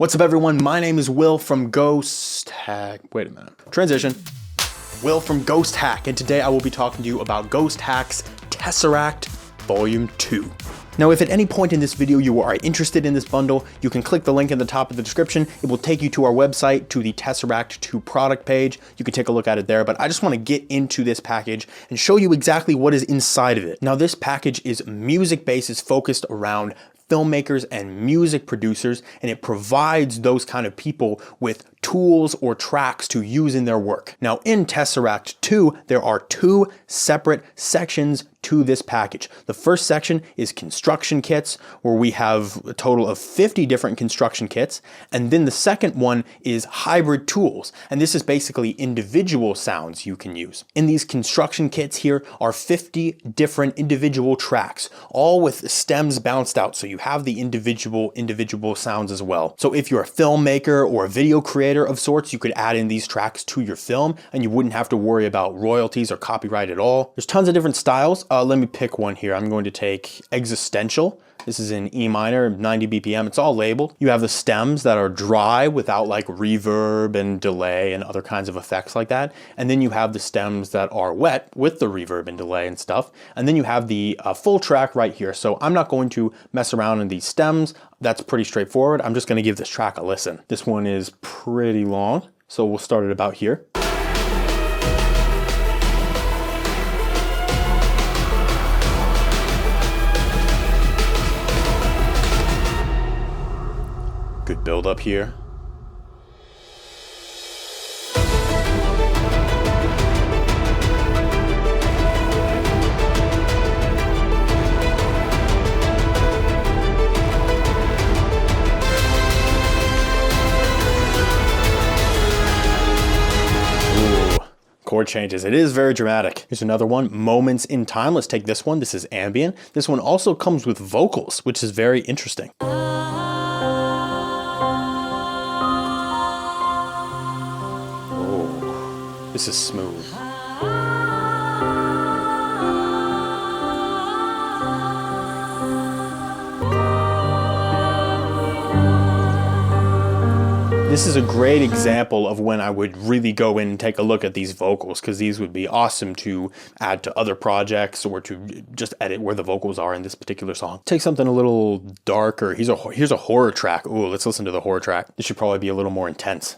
What's up everyone, my name is Will from Ghosthack. Wait a minute. Transition. Will from Ghosthack, and today I will be talking to you about Ghosthack's Tesseract Volume 2. Now if at any point in this video you are interested in this bundle, you can click the link in the top of the description. It will take you to our website, to the Tesseract 2 product page. You can take a look at it there, but I just want to get into this package and show you exactly what is inside of it. Now this package is music-based, it's focused around filmmakers and music producers, and it provides those kind of people with tools or tracks to use in their work. Now in Tesseract 2, there are two separate sections to this package. The first section is construction kits, where we have a total of 50 different construction kits. And then the second one is hybrid tools. And this is basically individual sounds you can use. In these construction kits here are 50 different individual tracks, all with stems bounced out. So you have the individual sounds as well. So if you're a filmmaker or a video creator of sorts, you could add in these tracks to your film and you wouldn't have to worry about royalties or copyright at all. There's tons of different styles. Let me pick one here. I'm going to take Existential. This is in E minor, 90 BPM. It's all labeled. You have the stems that are dry without like reverb and delay and other kinds of effects like that. And then you have the stems that are wet with the reverb and delay and stuff. And then you have the full track right here. So I'm not going to mess around in these stems. That's pretty straightforward. I'm just going to give this track a listen. This one is pretty long, so we'll start it about here. Good build up here. Chord changes. It is very dramatic. Here's another one, Moments in Time. Let's take this one. This is ambient. This one also comes with vocals, which is very interesting. Oh, this is smooth. This is a great example of when I would really go in and take a look at these vocals, because these would be awesome to add to other projects or to just edit where the vocals are in this particular song. Take something a little darker. Here's a horror track. Ooh, let's listen to the horror track. This should probably be a little more intense.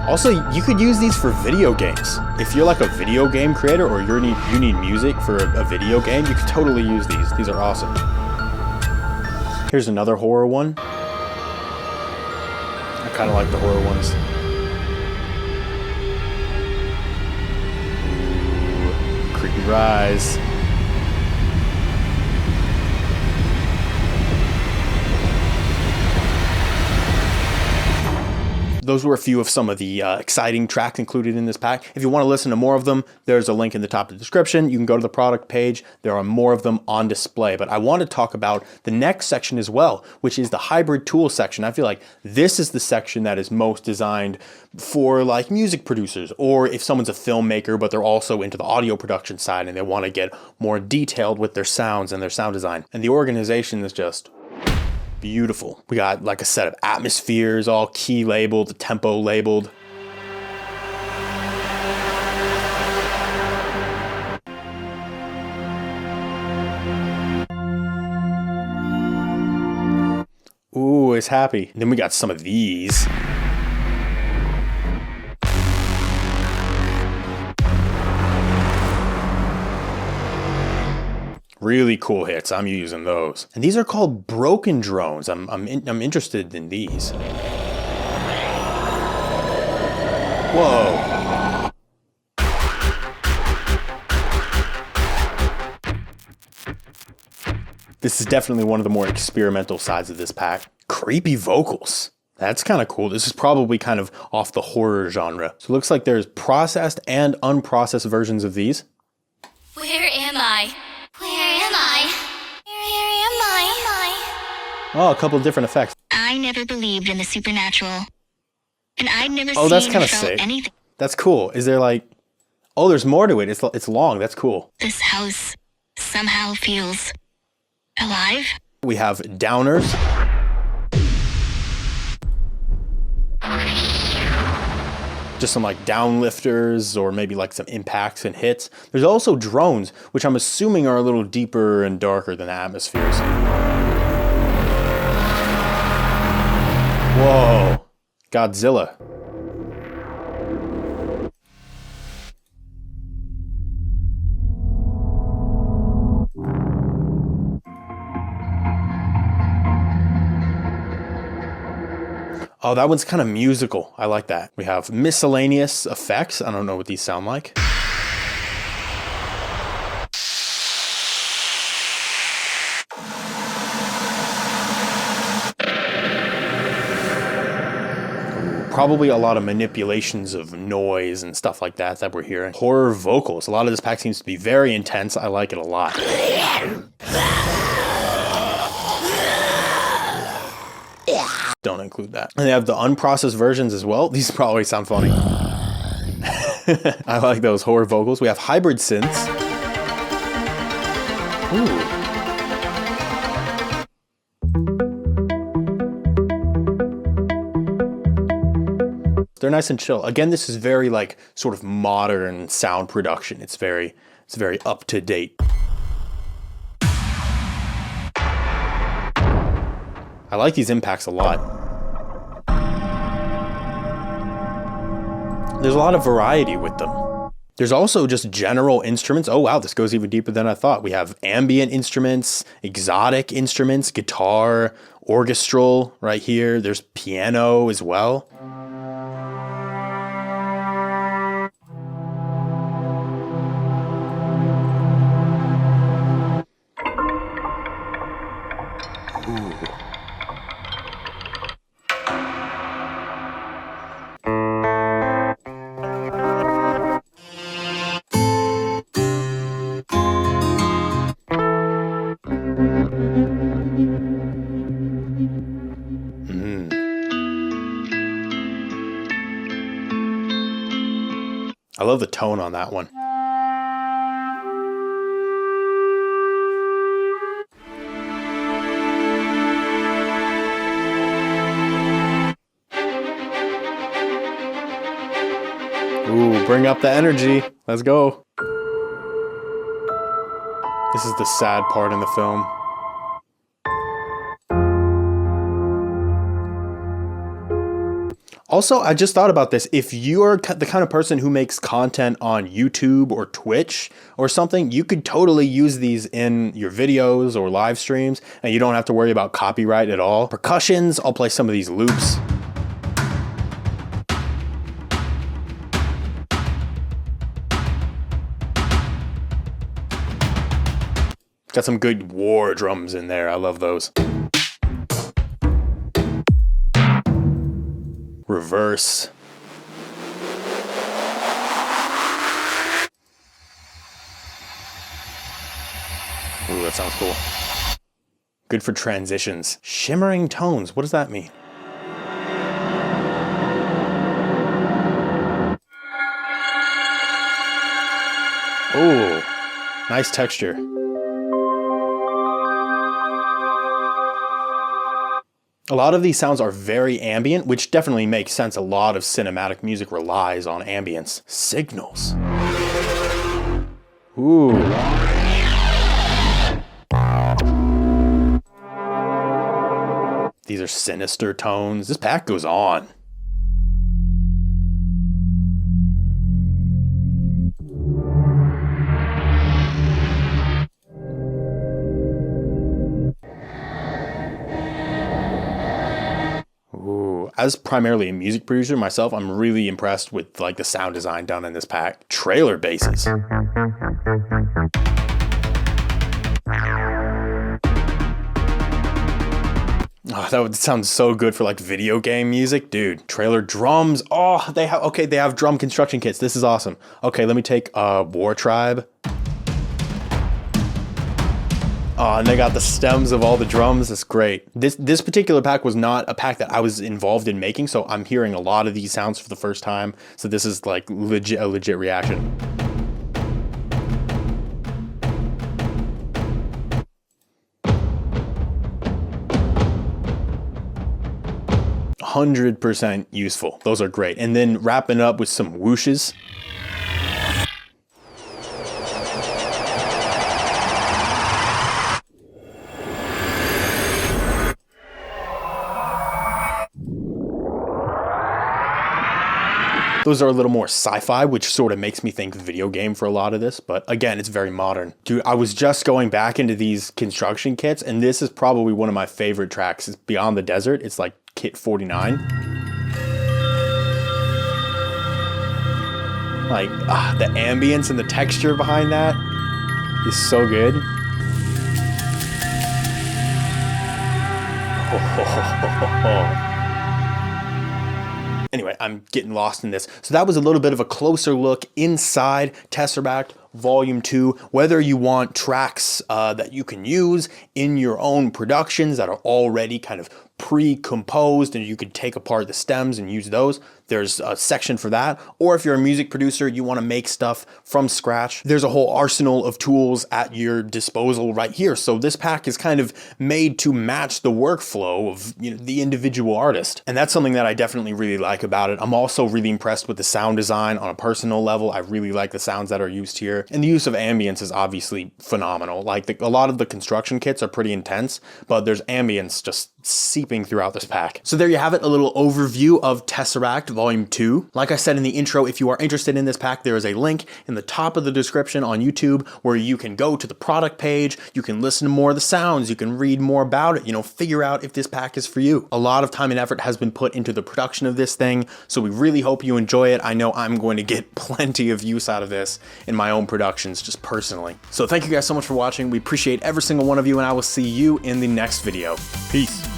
Also, you could use these for video games. If you're like a video game creator or you need music for a video game, you could totally use these. These are awesome. Here's another horror one. I kind of like the horror ones. Ooh, creepy rise. Those were a few of some of the exciting tracks included in this pack. If you want to listen to more of them, there's a link in the top of the description. You can go to the product page. There are more of them on display. But I want to talk about the next section as well, which is the hybrid tool section. I feel like this is the section that is most designed for like music producers, or if someone's a filmmaker, but they're also into the audio production side and they want to get more detailed with their sounds and their sound design. And the organization is just beautiful. We got like a set of atmospheres, all key labeled, the tempo labeled. Ooh, it's happy. And then we got some of these. Really cool hits. I'm using those. And these are called broken drones. I'm interested in these. Whoa. This is definitely one of the more experimental sides of this pack. Creepy vocals. That's kind of cool. This is probably kind of off the horror genre. So it looks like there's processed and unprocessed versions of these. Where am I? Where am I? Where am I? Oh, a couple of different effects. I never believed in the supernatural. And I'd never Oh, that's seen kind or of felt sick. anything. That's cool. Is there like Oh, there's more to it. It's long. That's cool. This house somehow feels alive. We have downers. Just some like downlifters or maybe like some impacts and hits. There's also drones, which I'm assuming are a little deeper and darker than the atmospheres. Whoa, Godzilla. Oh, that one's kind of musical. I like that. We have miscellaneous effects. I don't know what these sound like. Probably a lot of manipulations of noise and stuff like that we're hearing. Horror vocals. A lot of this pack seems to be very intense. I like it a lot. Don't include that. And they have the unprocessed versions as well. These probably sound funny. I like those horror vocals. We have hybrid synths. Ooh. They're nice and chill. Again, this is very like sort of modern sound production. It's very up to date. I like these impacts a lot. There's a lot of variety with them. There's also just general instruments. Oh wow, this goes even deeper than I thought. We have ambient instruments, exotic instruments, guitar, orchestral right here. There's piano as well. I love the tone on that one. Ooh, bring up the energy. Let's go. This is the sad part in the film. Also, I just thought about this. If you're the kind of person who makes content on YouTube or Twitch or something, you could totally use these in your videos or live streams, and you don't have to worry about copyright at all. Percussions, I'll play some of these loops. Got some good war drums in there. I love those. Reverse. Ooh, that sounds cool. Good for transitions. Shimmering tones, what does that mean? Ooh, nice texture. A lot of these sounds are very ambient, which definitely makes sense. A lot of cinematic music relies on ambience. Signals. Ooh. These are sinister tones. This pack goes on. As primarily a music producer myself, I'm really impressed with like the sound design done in this pack. Trailer basses. Oh, that would sound so good for like video game music, dude. Trailer drums. Oh, they have drum construction kits. This is awesome. Okay, let me take War Tribe. Oh, and they got the stems of all the drums. That's great. This particular pack was not a pack that I was involved in making, so I'm hearing a lot of these sounds for the first time. So this is like a legit reaction. 100% useful. Those are great. And then wrapping up with some whooshes. Those are a little more sci-fi, which sort of makes me think video game for a lot of this. But again, it's very modern. Dude, I was just going back into these construction kits, and this is probably one of my favorite tracks. It's Beyond the Desert. It's like kit 49. Like, the ambience and the texture behind that is so good. Anyway, I'm getting lost in this. So that was a little bit of a closer look inside Tesseract Volume 2, whether you want tracks that you can use in your own productions that are already kind of pre-composed and you can take apart the stems and use those. There's a section for that. Or if you're a music producer, you want to make stuff from scratch, there's a whole arsenal of tools at your disposal right here. So this pack is kind of made to match the workflow of, you know, the individual artist. And that's something that I definitely really like about it. I'm also really impressed with the sound design on a personal level. I really like the sounds that are used here. And the use of ambience is obviously phenomenal. Like a lot of the construction kits are pretty intense, but there's ambience just seeping throughout this pack. So there you have it, a little overview of Tesseract Volume 2. Like I said in the intro, if you are interested in this pack, there is a link in the top of the description on YouTube where you can go to the product page, you can listen to more of the sounds, you can read more about it, you know, figure out if this pack is for you. A lot of time and effort has been put into the production of this thing, so we really hope you enjoy it. I know I'm going to get plenty of use out of this in my own productions, just personally. So thank you guys so much for watching. We appreciate every single one of you, and I will see you in the next video. Peace.